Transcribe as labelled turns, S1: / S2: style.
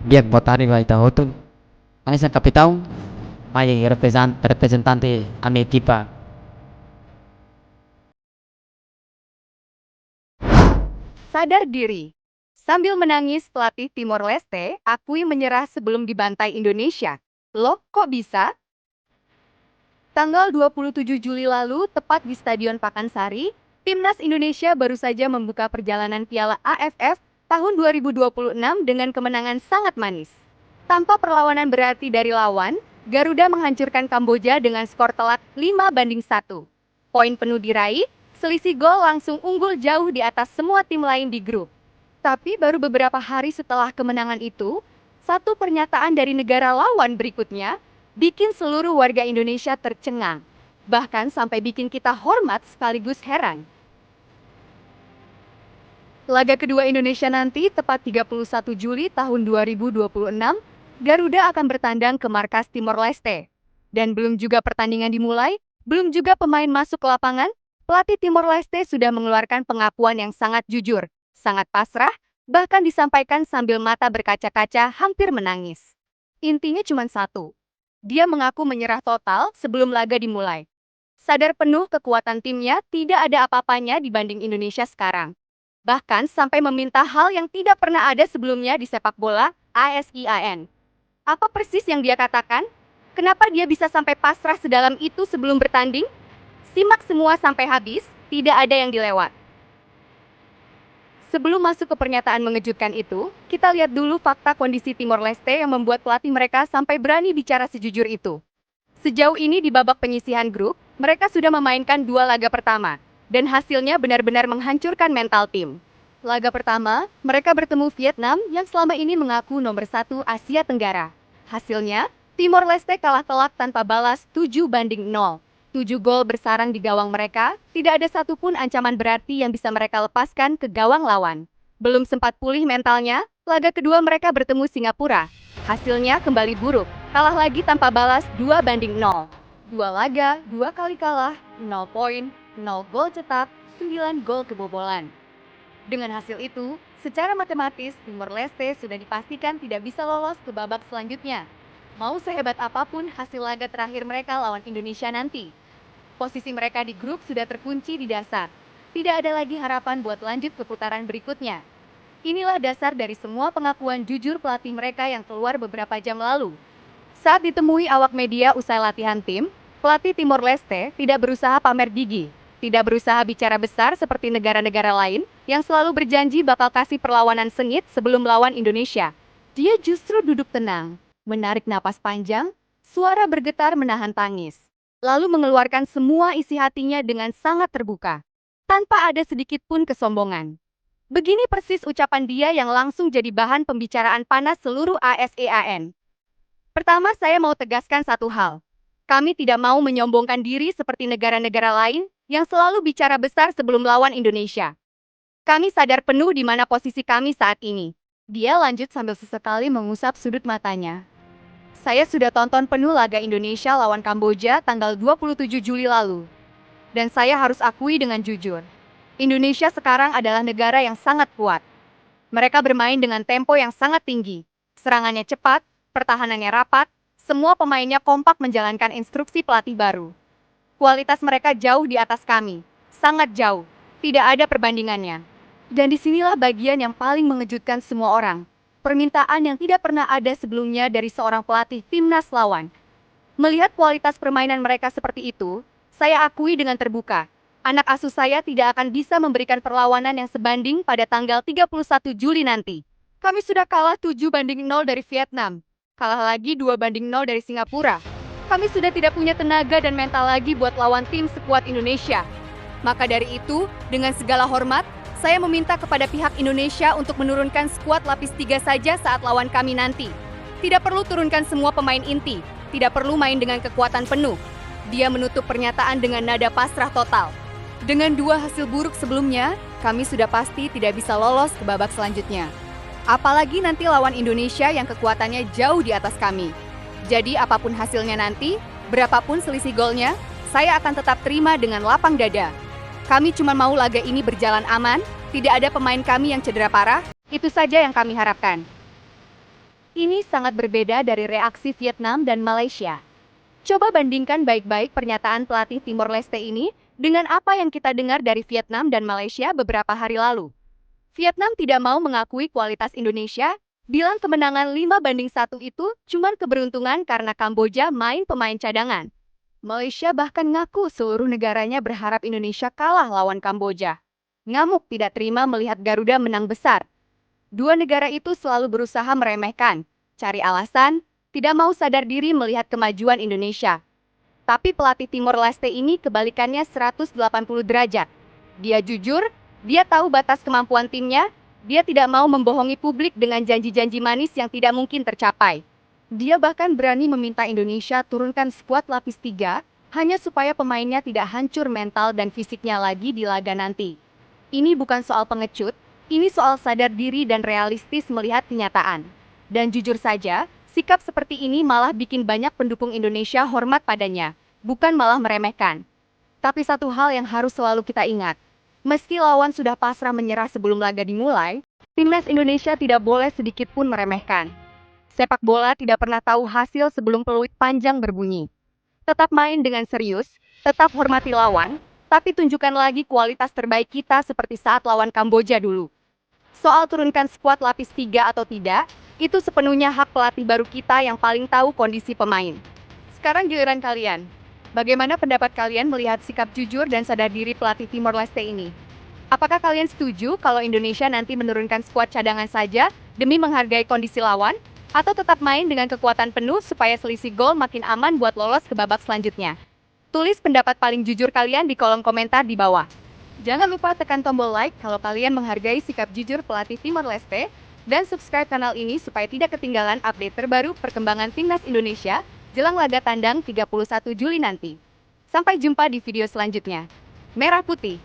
S1: Bien, boa tarde, Gaita. Mas capitão, mas representante a minha equipa.
S2: Sadar diri. Sambil menangis, pelatih Timor Leste akui menyerah sebelum dibantai Indonesia. Loh, kok bisa? Tanggal 27 Juli lalu, tepat di Stadion Pakansari, Timnas Indonesia baru saja membuka perjalanan Piala AFF tahun 2026 dengan kemenangan sangat manis. Tanpa perlawanan berarti dari lawan, Garuda menghancurkan Kamboja dengan skor telak 5-1. Poin penuh diraih, selisih gol langsung unggul jauh di atas semua tim lain di grup. Tapi baru beberapa hari setelah kemenangan itu, satu pernyataan dari negara lawan berikutnya bikin seluruh warga Indonesia tercengang. Bahkan sampai bikin kita hormat sekaligus heran. Laga kedua Indonesia nanti tepat 31 Juli tahun 2026, Garuda akan bertandang ke markas Timor Leste. Dan belum juga pertandingan dimulai, belum juga pemain masuk ke lapangan, pelatih Timor Leste sudah mengeluarkan pengakuan yang sangat jujur, sangat pasrah, bahkan disampaikan sambil mata berkaca-kaca hampir menangis. Intinya cuma satu, dia mengaku menyerah total sebelum laga dimulai. Sadar penuh kekuatan timnya tidak ada apa-apanya dibanding Indonesia sekarang. Bahkan sampai meminta hal yang tidak pernah ada sebelumnya di sepak bola, ASIAN. Apa persis yang dia katakan? Kenapa dia bisa sampai pasrah sedalam itu sebelum bertanding? Simak semua sampai habis, tidak ada yang dilewat. Sebelum masuk ke pernyataan mengejutkan itu, kita lihat dulu fakta kondisi Timor Leste yang membuat pelatih mereka sampai berani bicara sejujur itu. Sejauh ini di babak penyisihan grup, mereka sudah memainkan 2 laga pertama, dan hasilnya benar-benar menghancurkan mental tim. Laga pertama, mereka bertemu Vietnam yang selama ini mengaku nomor 1 Asia Tenggara. Hasilnya, Timor Leste kalah telak tanpa balas 7-0. 7 gol bersarang di gawang mereka, tidak ada satupun ancaman berarti yang bisa mereka lepaskan ke gawang lawan. Belum sempat pulih mentalnya, laga kedua mereka bertemu Singapura. Hasilnya kembali buruk, kalah lagi tanpa balas 2-0. 2 laga, 2 kali kalah, 0 poin, 0 gol cetak, 9 gol kebobolan. Dengan hasil itu, secara matematis, Timor Leste sudah dipastikan tidak bisa lolos ke babak selanjutnya. Mau sehebat apapun hasil laga terakhir mereka lawan Indonesia nanti, posisi mereka di grup sudah terkunci di dasar. Tidak ada lagi harapan buat lanjut ke putaran berikutnya. Inilah dasar dari semua pengakuan jujur pelatih mereka yang keluar beberapa jam lalu. Saat ditemui awak media usai latihan tim, pelatih Timor Leste tidak berusaha pamer gigi, tidak berusaha bicara besar seperti negara-negara lain yang selalu berjanji bakal kasih perlawanan sengit sebelum lawan Indonesia. Dia justru duduk tenang, menarik napas panjang, suara bergetar menahan tangis, lalu mengeluarkan semua isi hatinya dengan sangat terbuka, tanpa ada sedikit pun kesombongan. Begini persis ucapan dia yang langsung jadi bahan pembicaraan panas seluruh ASEAN. Pertama, saya mau tegaskan satu hal. Kami tidak mau menyombongkan diri seperti negara-negara lain yang selalu bicara besar sebelum lawan Indonesia. Kami sadar penuh di mana posisi kami saat ini. Dia lanjut sambil sesekali mengusap sudut matanya. Saya sudah tonton penuh laga Indonesia lawan Kamboja tanggal 27 Juli lalu. Dan saya harus akui dengan jujur, Indonesia sekarang adalah negara yang sangat kuat. Mereka bermain dengan tempo yang sangat tinggi. Serangannya cepat, pertahanannya rapat, semua pemainnya kompak menjalankan instruksi pelatih baru. Kualitas mereka jauh di atas kami. Sangat jauh. Tidak ada perbandingannya. Dan disinilah bagian yang paling mengejutkan semua orang. Permintaan yang tidak pernah ada sebelumnya dari seorang pelatih timnas lawan. Melihat kualitas permainan mereka seperti itu, saya akui dengan terbuka, anak asuh saya tidak akan bisa memberikan perlawanan yang sebanding pada tanggal 31 Juli nanti. Kami sudah kalah 7-0 dari Vietnam, kalah lagi 2-0 dari Singapura. Kami sudah tidak punya tenaga dan mental lagi buat lawan tim sekuat Indonesia. Maka dari itu, dengan segala hormat, saya meminta kepada pihak Indonesia untuk menurunkan skuad lapis 3 saja saat lawan kami nanti. Tidak perlu turunkan semua pemain inti, tidak perlu main dengan kekuatan penuh. Dia menutup pernyataan dengan nada pasrah total. Dengan 2 hasil buruk sebelumnya, kami sudah pasti tidak bisa lolos ke babak selanjutnya. Apalagi nanti lawan Indonesia yang kekuatannya jauh di atas kami. Jadi apapun hasilnya nanti, berapapun selisih golnya, saya akan tetap terima dengan lapang dada. Kami cuma mau laga ini berjalan aman, tidak ada pemain kami yang cedera parah, itu saja yang kami harapkan. Ini sangat berbeda dari reaksi Vietnam dan Malaysia. Coba bandingkan baik-baik pernyataan pelatih Timor Leste ini dengan apa yang kita dengar dari Vietnam dan Malaysia beberapa hari lalu. Vietnam tidak mau mengakui kualitas Indonesia, bilang kemenangan 5-1 itu cuma keberuntungan karena Kamboja main pemain cadangan. Malaysia bahkan ngaku seluruh negaranya berharap Indonesia kalah lawan Kamboja. Ngamuk tidak terima melihat Garuda menang besar. Dua negara itu selalu berusaha meremehkan, cari alasan, tidak mau sadar diri melihat kemajuan Indonesia. Tapi pelatih Timor Leste ini kebalikannya 180 derajat. Dia jujur, dia tahu batas kemampuan timnya, dia tidak mau membohongi publik dengan janji-janji manis yang tidak mungkin tercapai. Dia bahkan berani meminta Indonesia turunkan skuad lapis 3, hanya supaya pemainnya tidak hancur mental dan fisiknya lagi di laga nanti. Ini bukan soal pengecut, ini soal sadar diri dan realistis melihat kenyataan. Dan jujur saja, sikap seperti ini malah bikin banyak pendukung Indonesia hormat padanya, bukan malah meremehkan. Tapi satu hal yang harus selalu kita ingat, meski lawan sudah pasrah menyerah sebelum laga dimulai, timnas Indonesia tidak boleh sedikit pun meremehkan. Sepak bola tidak pernah tahu hasil sebelum peluit panjang berbunyi. Tetap main dengan serius, tetap hormati lawan, tapi tunjukkan lagi kualitas terbaik kita seperti saat lawan Kamboja dulu. Soal turunkan skuad lapis 3 atau tidak, itu sepenuhnya hak pelatih baru kita yang paling tahu kondisi pemain. Sekarang giliran kalian. Bagaimana pendapat kalian melihat sikap jujur dan sadar diri pelatih Timor Leste ini? Apakah kalian setuju kalau Indonesia nanti menurunkan skuad cadangan saja demi menghargai kondisi lawan? Atau tetap main dengan kekuatan penuh supaya selisih gol makin aman buat lolos ke babak selanjutnya? Tulis pendapat paling jujur kalian di kolom komentar di bawah. Jangan lupa tekan tombol like kalau kalian menghargai sikap jujur pelatih Timor Leste, dan subscribe kanal ini supaya tidak ketinggalan update terbaru perkembangan timnas Indonesia jelang laga tandang 31 Juli nanti. Sampai jumpa di video selanjutnya. Merah Putih.